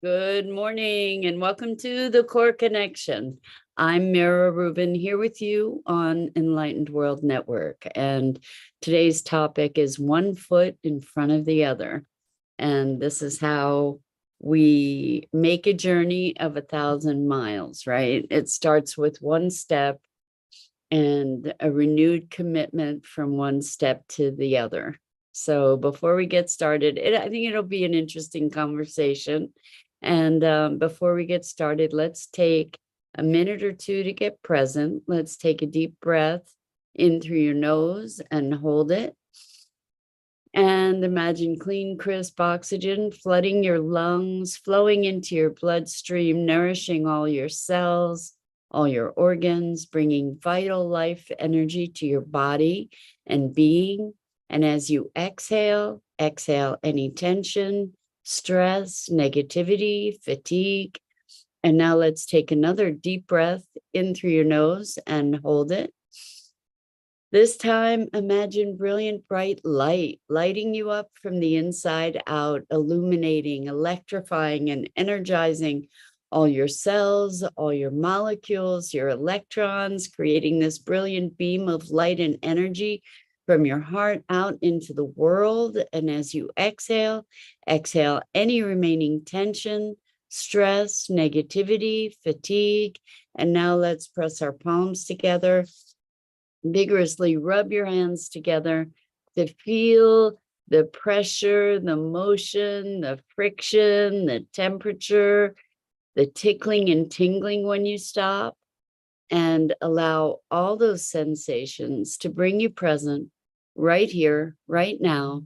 Good morning and welcome to the Core Connection. I'm Mira Rubin here with you on Enlightened World Network. And today's topic is one foot in front of the other. And this is how we make a journey of 1,000 miles, right? It starts with one step and a renewed commitment from one step to the other. So before we get started, I think it'll be an interesting conversation. And before we get started, let's take a minute or two to get present. Let's take a deep breath in through your nose and hold it. And imagine clean, crisp oxygen flooding your lungs, flowing into your bloodstream, nourishing all your cells, all your organs, bringing vital life energy to your body and being. And as you exhale, exhale any tension, stress, negativity, fatigue. And now let's take another deep breath in through your nose and hold it. This time, imagine brilliant, bright light, lighting you up from the inside out, illuminating, electrifying, and energizing all your cells, all your molecules, your electrons, creating this brilliant beam of light and energy from your heart out into the world. And as you exhale, exhale any remaining tension, stress, negativity, fatigue. And now let's press our palms together. Vigorously rub your hands together to feel the pressure, the motion, the friction, the temperature, the tickling and tingling when you stop, and allow all those sensations to bring you present right here, right now,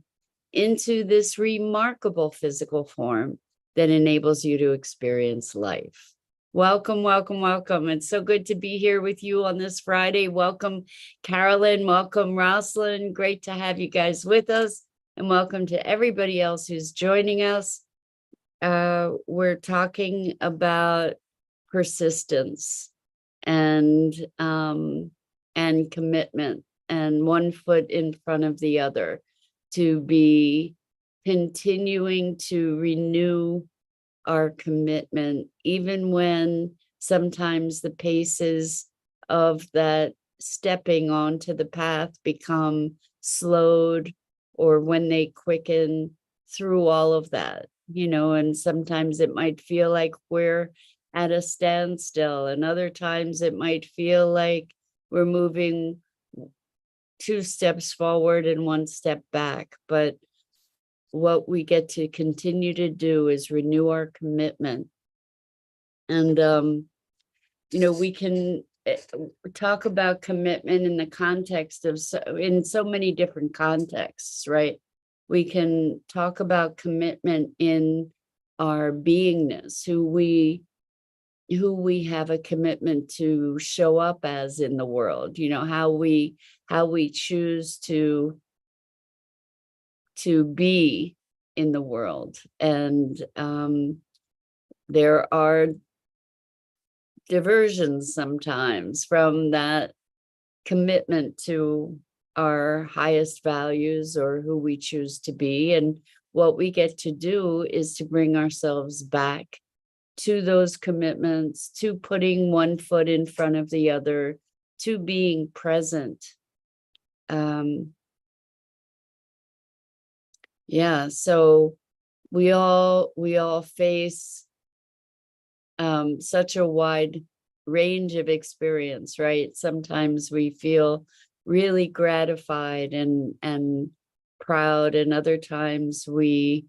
into this remarkable physical form that enables you to experience life. Welcome, welcome, welcome. It's so good to be here with you on this Friday. Welcome, Carolyn. Welcome, Rosalind. Great to have you guys with us. And welcome to everybody else who's joining us. We're talking about persistence and commitment, and one foot in front of the other, to be continuing to renew our commitment, even when sometimes the paces of that stepping onto the path become slowed, or when they quicken through all of that, and sometimes it might feel like we're at a standstill, and other times it might feel like we're moving 2 steps forward and 1 step back. But what we get to continue to do is renew our commitment. And, we can talk about commitment in the context of, in so many different contexts, right? We can talk about commitment in our beingness, who we have a commitment to show up as in the world, how we choose to be in the world. And there are diversions sometimes from that commitment to our highest values or who we choose to be. And what we get to do is to bring ourselves back to those commitments, to putting one foot in front of the other, to being present. So we all face such a wide range of experience, right? Sometimes we feel really gratified and proud, and other times we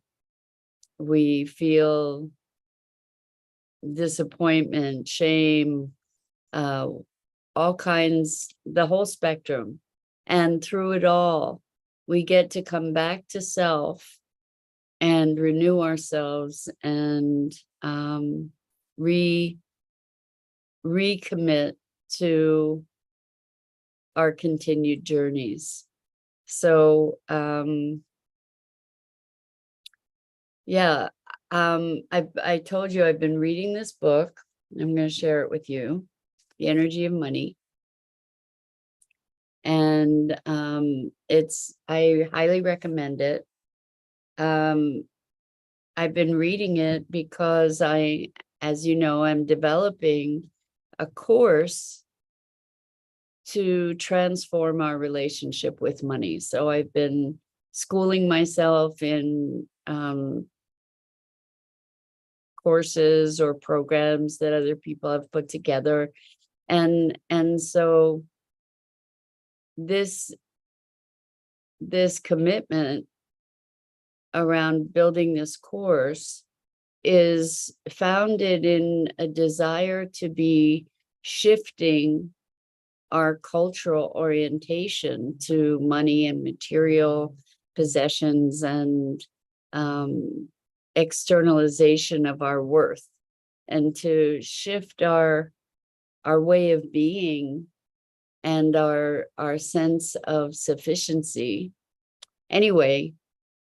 feel disappointment, shame, all kinds, the whole spectrum. And through it all, we get to come back to self and renew ourselves and recommit to our continued journeys. So I told you I've been reading this book. I'm going to share it with you, The Energy of Money. And I highly recommend it. I've been reading it because as you know, I'm developing a course to transform our relationship with money. So I've been schooling myself in courses or programs that other people have put together. And so this commitment around building this course is founded in a desire to be shifting our cultural orientation to money and material possessions and externalization of our worth, and to shift our way of being and our sense of sufficiency. Anyway,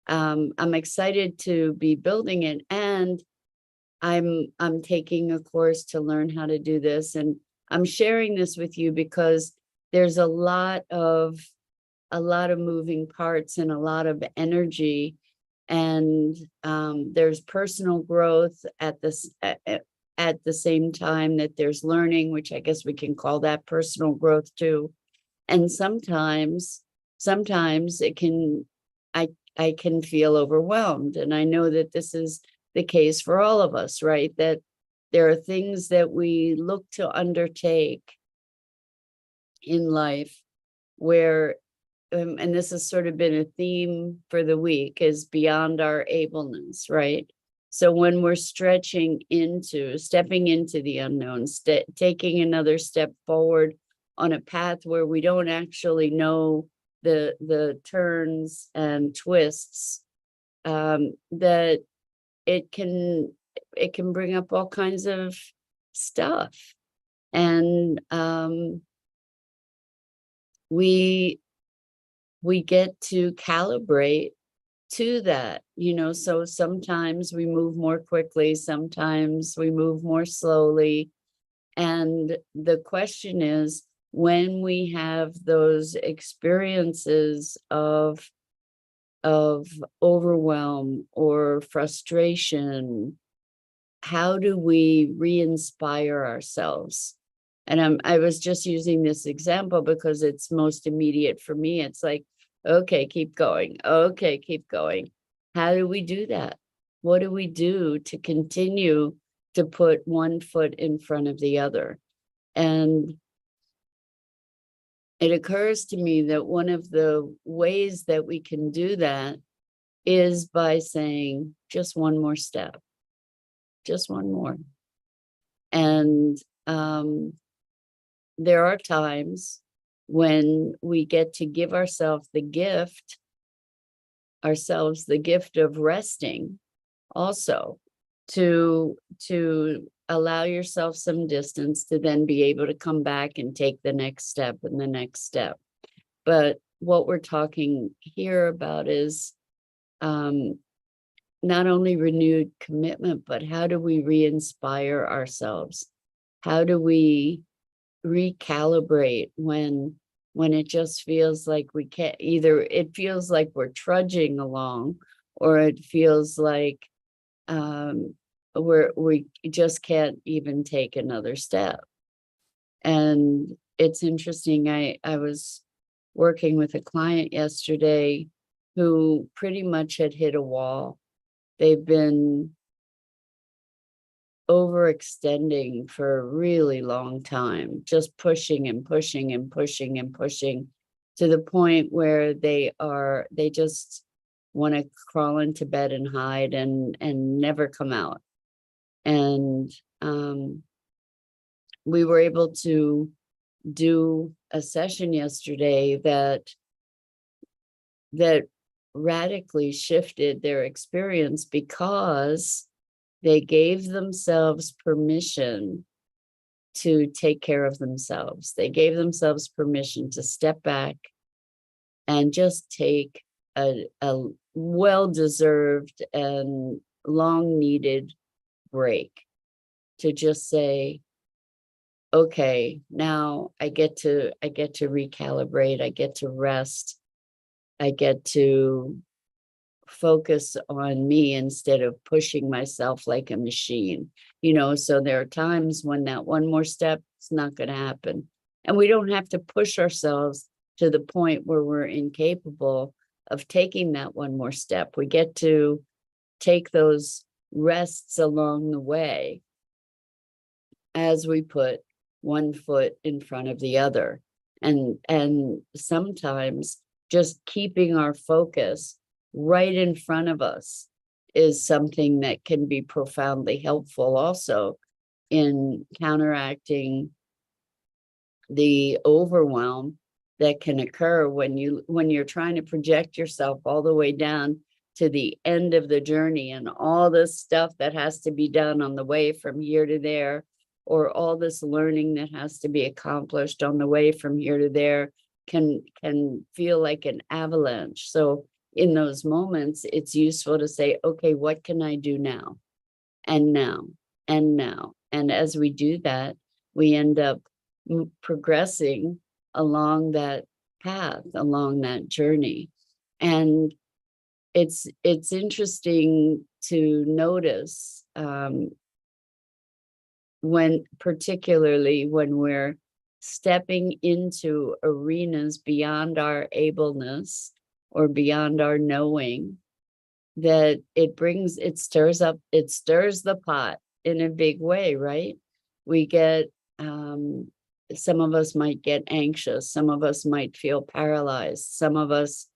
I'm excited to be building it, and I'm taking a course to learn how to do this, and I'm sharing this with you because there's a lot of moving parts and a lot of energy, and there's personal growth at the same time that there's learning, which I guess we can call that personal growth too. And sometimes it can, I can feel overwhelmed, and I know that this is the case for all of us, right? That there are things that we look to undertake in life where, and this has sort of been a theme for the week, is beyond our ableness, right? So when we're stepping into the unknown, taking another step forward on a path where we don't actually know the turns and twists, that it can bring up all kinds of stuff. And we get to calibrate to that, so sometimes we move more quickly, sometimes we move more slowly. And the question is, when we have those experiences of overwhelm or frustration, how do we re-inspire ourselves? And I was just using this example because it's most immediate for me. It's like, okay, keep going. Okay, keep going. How do we do that? What do we do to continue to put one foot in front of the other? And it occurs to me that one of the ways that we can do that is by saying just one more step, just one more. And there are times when we get to give ourselves the gift of resting, also to allow yourself some distance to then be able to come back and take the next step and the next step. But what we're talking here about is not only renewed commitment, but how do we re-inspire ourselves? How do we recalibrate when it just feels like we can't? Either it feels like we're trudging along, or it feels like we just can't even take another step. And it's interesting, I was working with a client yesterday who pretty much had hit a wall. They've been overextending for a really long time, just pushing and pushing and pushing and pushing, to the point where they just want to crawl into bed and hide and never come out. And we were able to do a session yesterday that radically shifted their experience, because they gave themselves permission to take care of themselves. They gave themselves permission to step back and just take a well-deserved and long-needed break, to just say, okay, now I get to recalibrate, I get to rest, I get to focus on me instead of pushing myself like a machine, so there are times when that one more step is not going to happen. And we don't have to push ourselves to the point where we're incapable of taking that one more step. We get to take those rests along the way as we put one foot in front of the other. And sometimes just keeping our focus right in front of us is something that can be profoundly helpful also in counteracting the overwhelm that can occur when you're trying to project yourself all the way down to the end of the journey, and all this stuff that has to be done on the way from here to there, or all this learning that has to be accomplished on the way from here to there can feel like an avalanche. So in those moments, it's useful to say, okay, what can I do now? And now, and now. And as we do that, we end up progressing along that path, along that journey. And it's interesting to notice particularly when we're stepping into arenas beyond our ableness or beyond our knowing, that it stirs the pot in a big way, right? We get, some of us might get anxious, some of us might feel paralyzed, some of us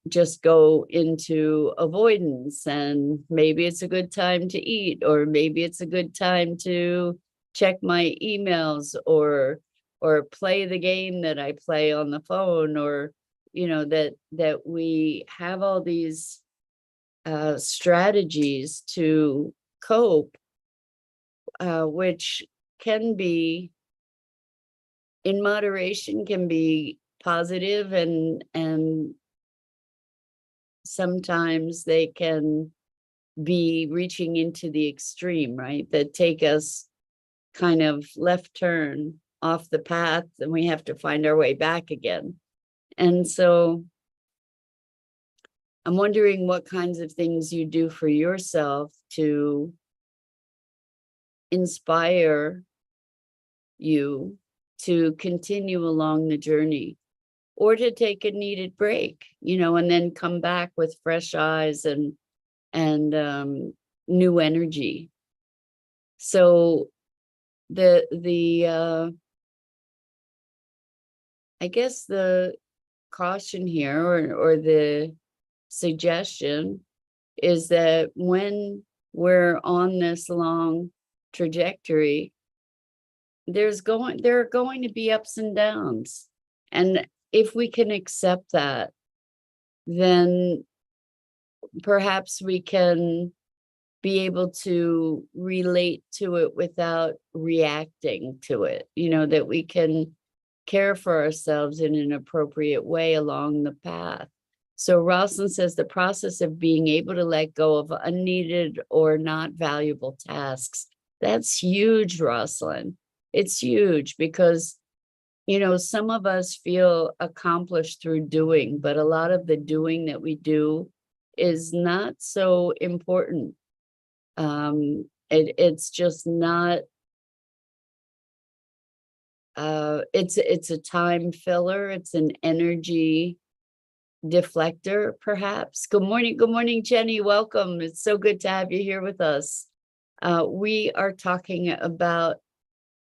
just go into avoidance, and maybe it's a good time to eat, or maybe it's a good time to check my emails or play the game that I play on the phone, or that we have all these strategies to cope, which can be, in moderation, can be positive, and sometimes they can be reaching into the extreme, right? That take us kind of left turn off the path, and we have to find our way back again. And so I'm wondering what kinds of things you do for yourself to inspire you to continue along the journey, or to take a needed break, and then come back with fresh eyes and new energy. So the I guess the caution here, or the suggestion, is that when we're on this long trajectory, there are going to be ups and downs. And if we can accept that, then perhaps we can be able to relate to it without reacting to it, that we can care for ourselves in an appropriate way along the path. So Rosalind says the process of being able to let go of unneeded or not valuable tasks. That's huge, Rosalind. It's huge because, some of us feel accomplished through doing, but a lot of the doing that we do is not so important. It's just not, it's a time filler. It's an energy deflector, perhaps. Good morning, Jenny. Welcome. It's so good to have you here with us. We are talking about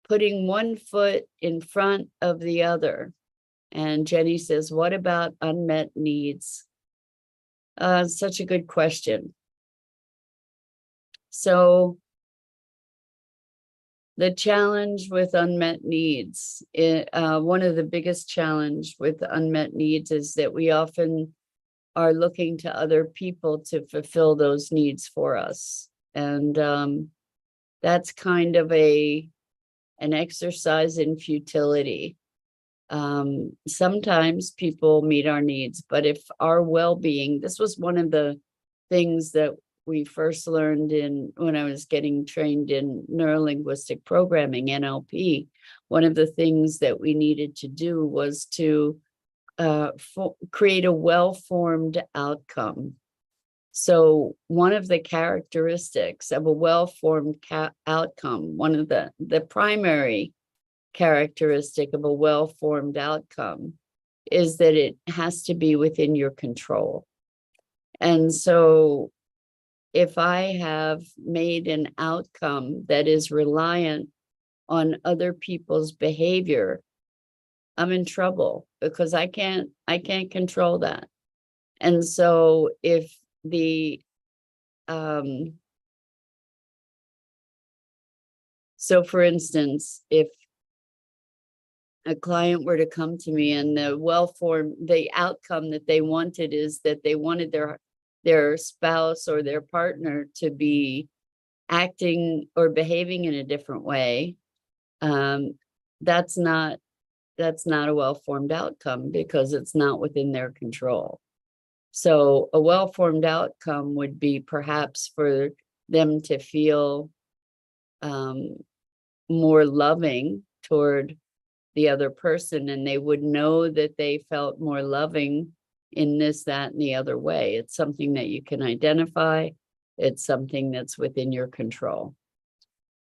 putting one foot in front of the other. And Jenny says, what about unmet needs? Such a good question. So the challenge with unmet needs, one of the biggest challenge with unmet needs is that we often are looking to other people to fulfill those needs for us. And that's kind of an exercise in futility. Sometimes people meet our needs, but if our well-being, this was one of the things that we first learned when I was getting trained in neurolinguistic programming, NLP. One of the things that we needed to do was to create a well-formed outcome. So one of the characteristics of a well-formed outcome, one of the primary characteristic of a well-formed outcome is that it has to be within your control. And so if I have made an outcome that is reliant on other people's behavior, I'm in trouble because I can't control that. And so if so for instance, if a client were to come to me and the outcome that they wanted is that they wanted their spouse or their partner to be acting or behaving in a different way, that's not a well-formed outcome because it's not within their control. So a well-formed outcome would be perhaps for them to feel more loving toward the other person, and they would know that they felt more loving in this, that, and the other way. It's something that you can identify. It's something that's within your control.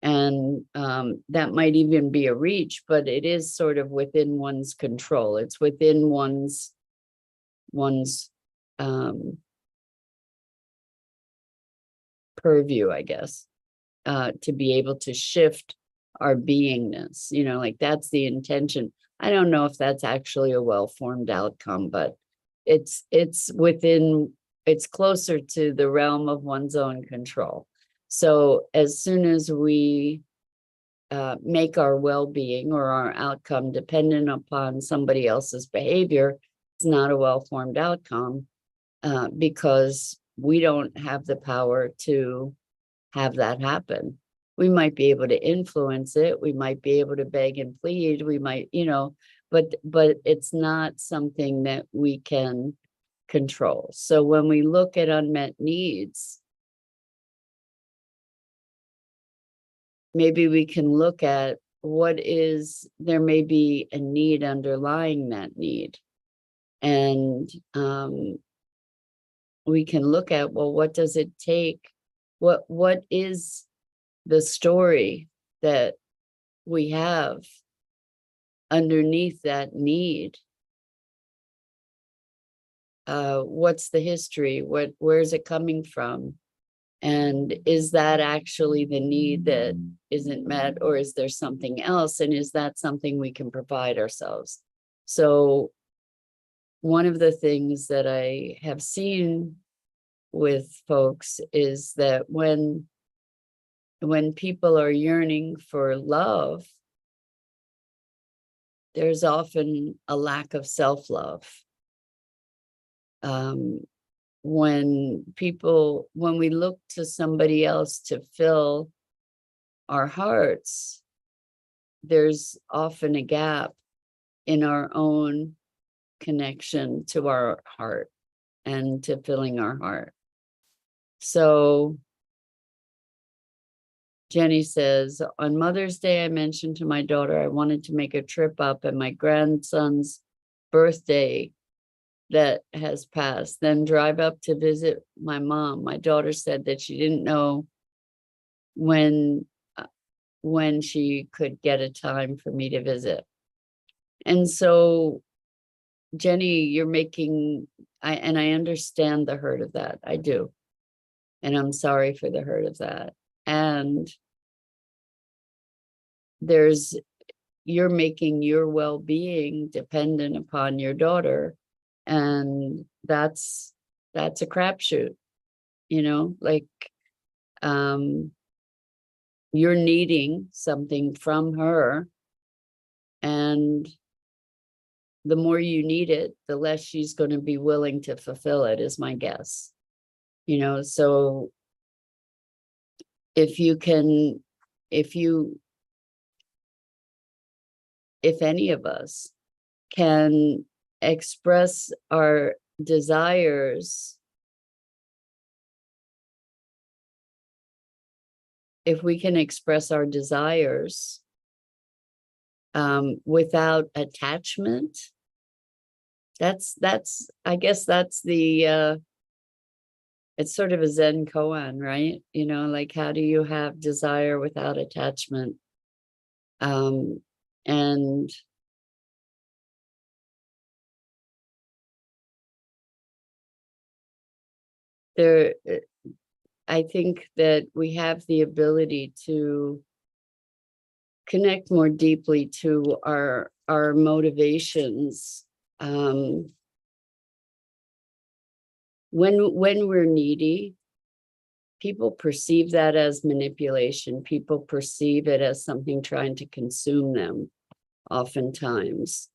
And that might even be a reach, but it is sort of within one's control. It's within one's purview, I guess, to be able to shift our beingness, like that's the intention. I don't know if that's actually a well-formed outcome, but it's closer to the realm of one's own control. So as soon as we make our well-being or our outcome dependent upon somebody else's behavior, it's not a well-formed outcome because we don't have the power to have that happen. We might be able to influence it. We might be able to beg and plead. We might, but it's not something that we can control. So when we look at unmet needs, maybe we can look at there may be a need underlying that need. And we can look at, well, what does it take? What is the story that we have underneath that need? What's the history? Where's it coming from? And is that actually the need that isn't met, or is there something else? And is that something we can provide ourselves? So one of the things that I have seen with folks is that when people are yearning for love, there's often a lack of self-love. When we look to somebody else to fill our hearts, there's often a gap in our own connection to our heart and to filling our heart. So Jenny says, on Mother's Day, I mentioned to my daughter I wanted to make a trip up, and my grandson's birthday that has passed, then drive up to visit my mom. My daughter said that she didn't know when she could get a time for me to visit. And so, Jenny, you're making, I understand the hurt of that. I do. And I'm sorry for the hurt of that. And you're making your well-being dependent upon your daughter. And that's a crapshoot, like you're needing something from her, and the more you need it, the less she's going to be willing to fulfill it, is my guess. So if any of us can express our desires, if we can express our desires without attachment, That's I guess that's the it's sort of a Zen koan, right? You know, like how do you have desire without attachment? And there, I think that we have the ability to connect more deeply to our motivations when we're needy. People perceive that as manipulation. People perceive it as something trying to consume them, oftentimes,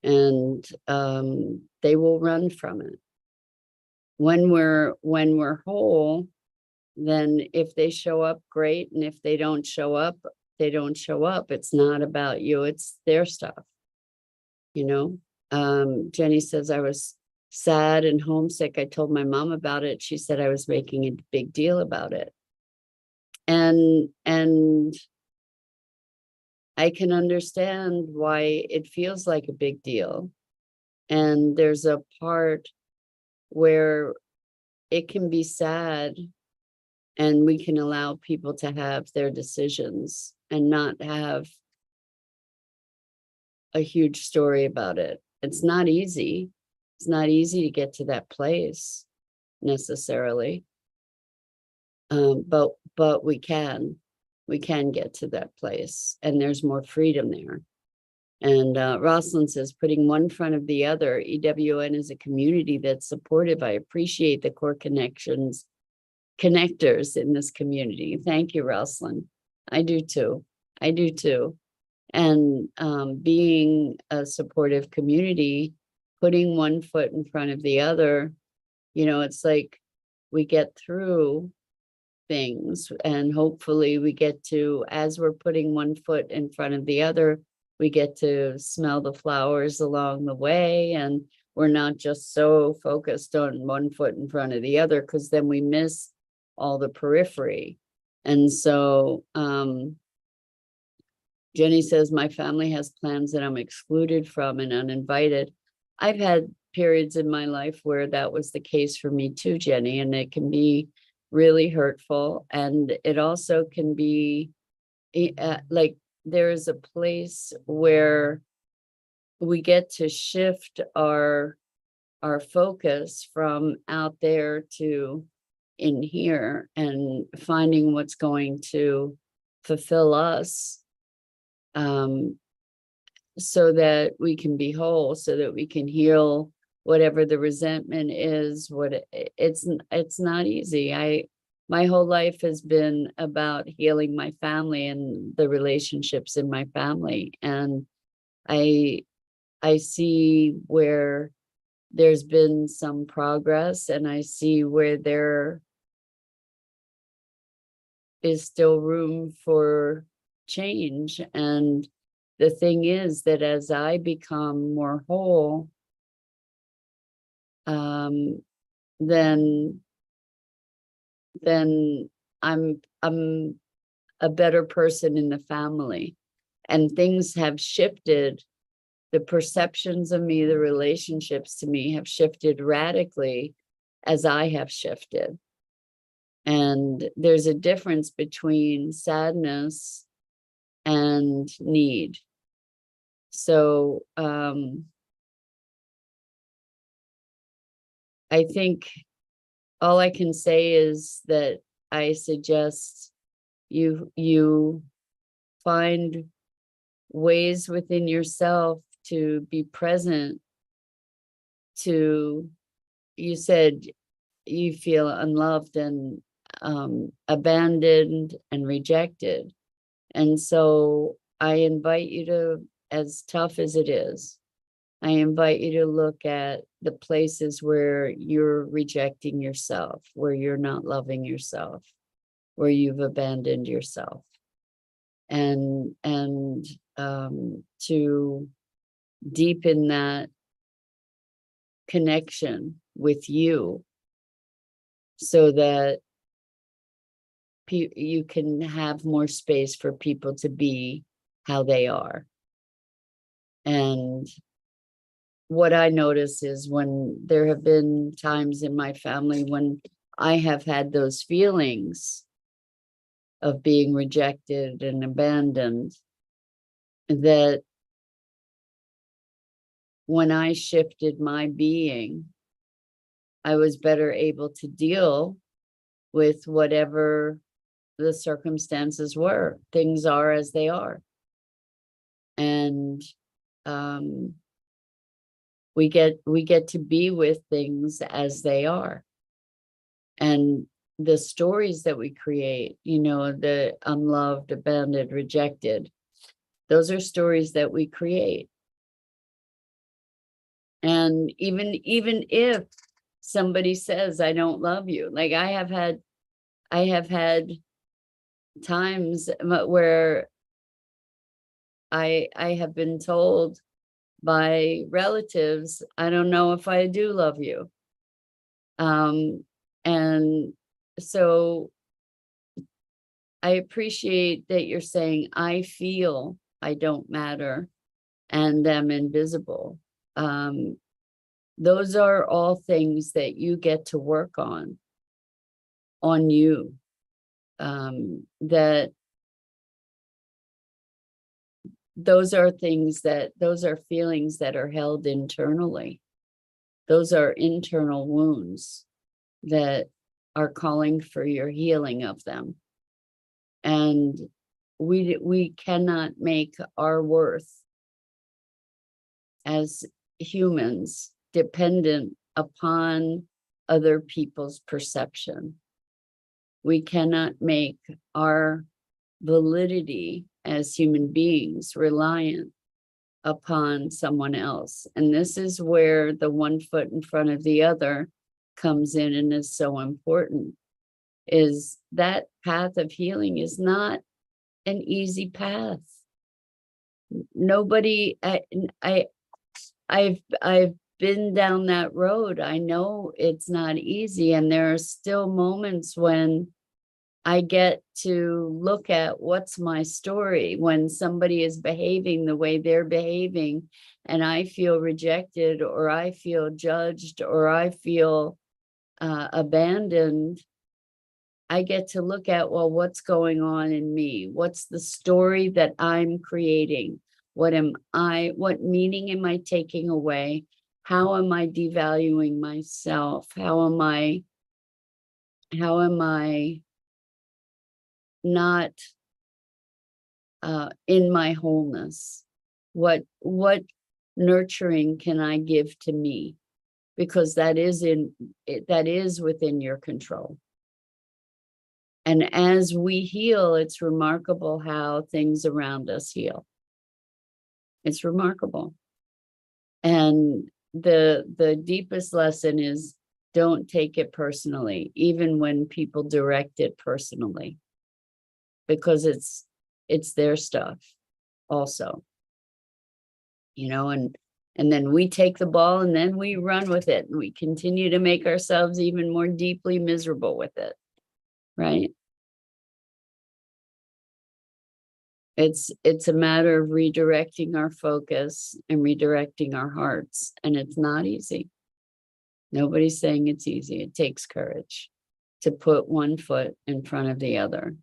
and they will run from it. When we're whole, then if they show up, great, and if they don't show up, they don't show up. It's not about you, it's their stuff, you know. Jenny says, I was sad and homesick. I told my mom about it. She said I was making a big deal about it. And I can understand why it feels like a big deal. And there's a part where it can be sad, and we can allow people to have their decisions and not have a huge story about it. It's not easy. It's not easy to get to that place necessarily. But we can get to that place, and there's more freedom there. And Rosalind says, putting one in front of the other, EWN is a community that's supportive. I appreciate the core connectors in this community. Thank you, Rosalind. I do too. I do too. And being a supportive community, putting one foot in front of the other, you know, it's like we get through things, and hopefully we get to, as we're putting one foot in front of the other, we get to smell the flowers along the way, and we're not just so focused on one foot in front of the other, because then we miss all the periphery. And so Jenny says, my family has plans that I'm excluded from and uninvited. I've had periods in my life where that was the case for me too, Jenny, and it can be really hurtful. And it also can be like there's a place where we get to shift our focus from out there to in here, and finding what's going to fulfill us, so that we can be whole, so that we can heal whatever the resentment is. It's not easy. My whole life has been about healing my family and the relationships in my family, and I see where there's been some progress, and I see where there is still room for change. And the thing is that as I become more whole, then I'm a better person in the family, and things have shifted. The perceptions of me, the relationships to me have shifted radically as I have shifted. And there's a difference between sadness and need. So I think all I can say is that I suggest you find ways within yourself to be present to, you said you feel unloved and abandoned and rejected. And so I invite you to, as tough as it is, I invite you to look at the places where you're rejecting yourself, where you're not loving yourself, where you've abandoned yourself, and to deepen that connection with you, so that you can have more space for people to be how they are. And what I notice is when there have been times in my family when I have had those feelings of being rejected and abandoned, that when I shifted my being, I was better able to deal with whatever the circumstances were. Things are as they are. And we get to be with things as they are. And the stories that we create, the unloved, abandoned, rejected, those are stories that we create. And even if somebody says, I don't love you, like I have had times where I have been told by relatives, I don't know if I do love you. And so I appreciate that you're saying, I feel I don't matter and am invisible. Those are all things that you get to work on you. That those are feelings that are held internally. Those are internal wounds that are calling for your healing of them. And we cannot make our worth as humans dependent upon other people's perception. We cannot make our validity as human beings reliant upon someone else. And this is where the one foot in front of the other comes in and is so important, is that path of healing is not an easy path. Nobody, I've been down that road. I know it's not easy. And there are still moments when I get to look at what's my story when somebody is behaving the way they're behaving and I feel rejected or I feel judged or I feel abandoned. I get to look at, well, what's going on in me? What's the story that I'm creating? What meaning am I taking away? How am I devaluing myself? How am I not in my wholeness? What nurturing can I give to me? Because that is within your control. And as we heal, it's remarkable how things around us heal. It's remarkable. And the deepest lesson is, don't take it personally, even when people direct it personally, because it's their stuff also, and then we take the ball and then we run with it and we continue to make ourselves even more deeply miserable with it, right? It's a matter of redirecting our focus and redirecting our hearts, and it's not easy. Nobody's saying it's easy. It takes courage to put one foot in front of the other.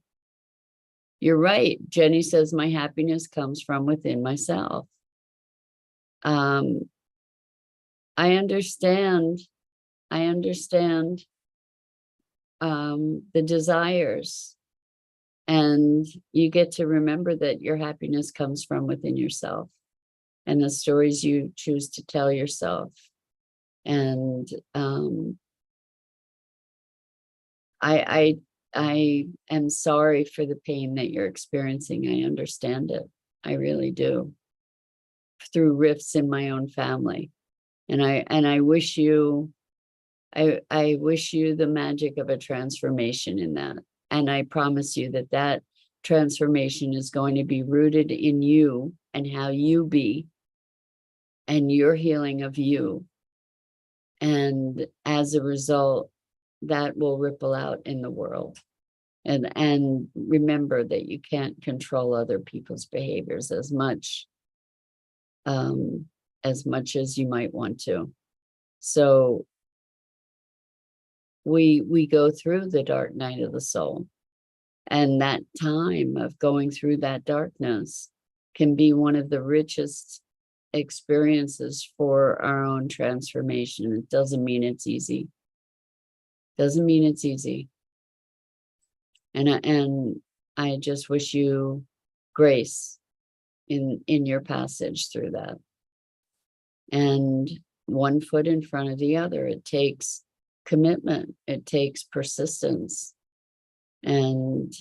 You're right. Jenny says, my happiness comes from within myself. I understand the desires, and you get to remember that your happiness comes from within yourself and the stories you choose to tell yourself. And I am sorry for the pain that you're experiencing. I understand it. I really do. Through rifts in my own family. And I wish you the magic of a transformation in that. And I promise you that transformation is going to be rooted in you and how you be and your healing of you. And as a result, that will ripple out in the world. And remember that you can't control other people's behaviors as much as much as you might want to. So we go through the dark night of the soul, and that time of going through that darkness can be one of the richest experiences for our own transformation. It doesn't mean it's easy. Doesn't mean it's easy. And I just wish you grace in your passage through that. And one foot in front of the other. It takes commitment. It takes persistence, and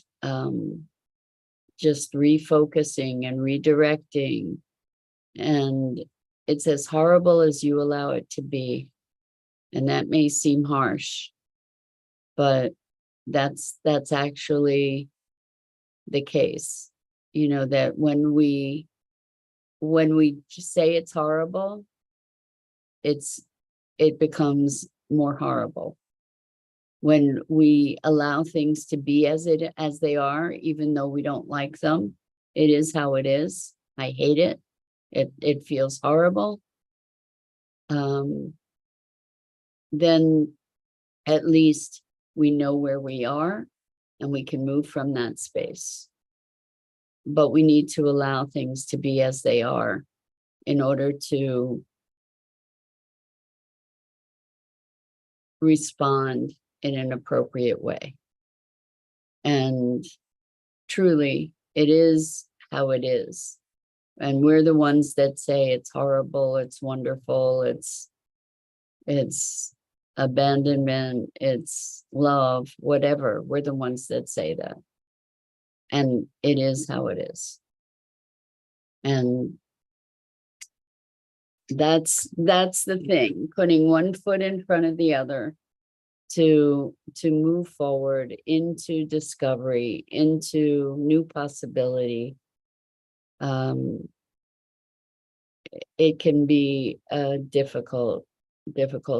just refocusing and redirecting. And it's as horrible as you allow it to be. And that may seem harsh, but that's actually the case. You know, that when we just say it's horrible, it becomes more horrible. When we allow things to be as they are, even though we don't like them, it is how it is. I hate it. It feels horrible. Then at least we know where we are and we can move from that space. But we need to allow things to be as they are in order to respond in an appropriate way. And truly, it is how it is. And we're the ones that say it's horrible, it's wonderful, it's abandonment, it's love, whatever. We're the ones that say that. And it is how it is. And that's the thing, putting one foot in front of the other to move forward into discovery, into new possibility. It can be a difficult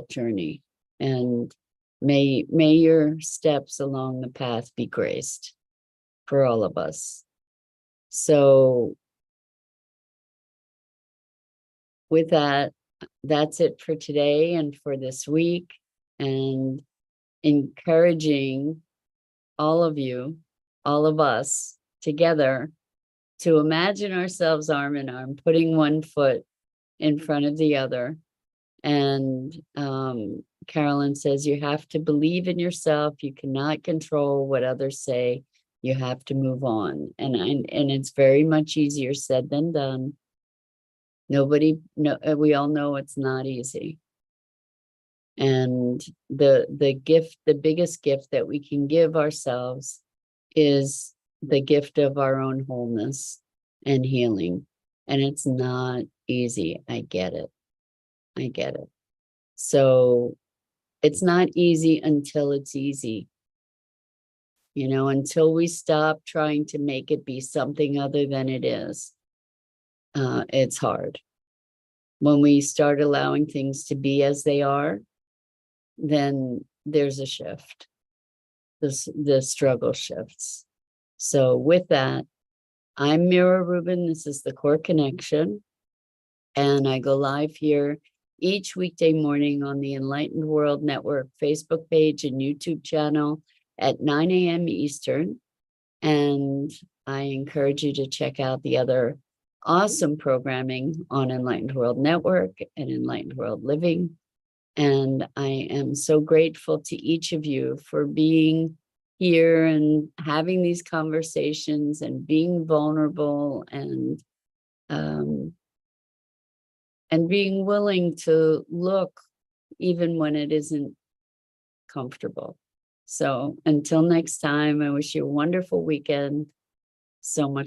journey, and may your steps along the path be graced for all of us. So with that, that's it for today and for this week, and encouraging all of you, all of us together, to imagine ourselves arm in arm, putting one foot in front of the other. And Carolyn says, you have to believe in yourself. You cannot control what others say. You have to move on. And it's very much easier said than done. We all know it's not easy. And the biggest gift that we can give ourselves is the gift of our own wholeness and healing. And it's not easy. I get it. So it's not easy until it's easy. You know, until we stop trying to make it be something other than it is, it's hard. When we start allowing things to be as they are, then there's a shift. The struggle shifts. So with that, I'm Mira Rubin. This is the Core Connection. And I go live here each weekday morning on the Enlightened World Network Facebook page and YouTube channel at 9 a.m. Eastern. And I encourage you to check out the other awesome programming on Enlightened World Network and Enlightened World Living. And I am so grateful to each of you for being here and having these conversations and being vulnerable and being willing to look even when it isn't comfortable. So until next time, I wish you a wonderful weekend. So much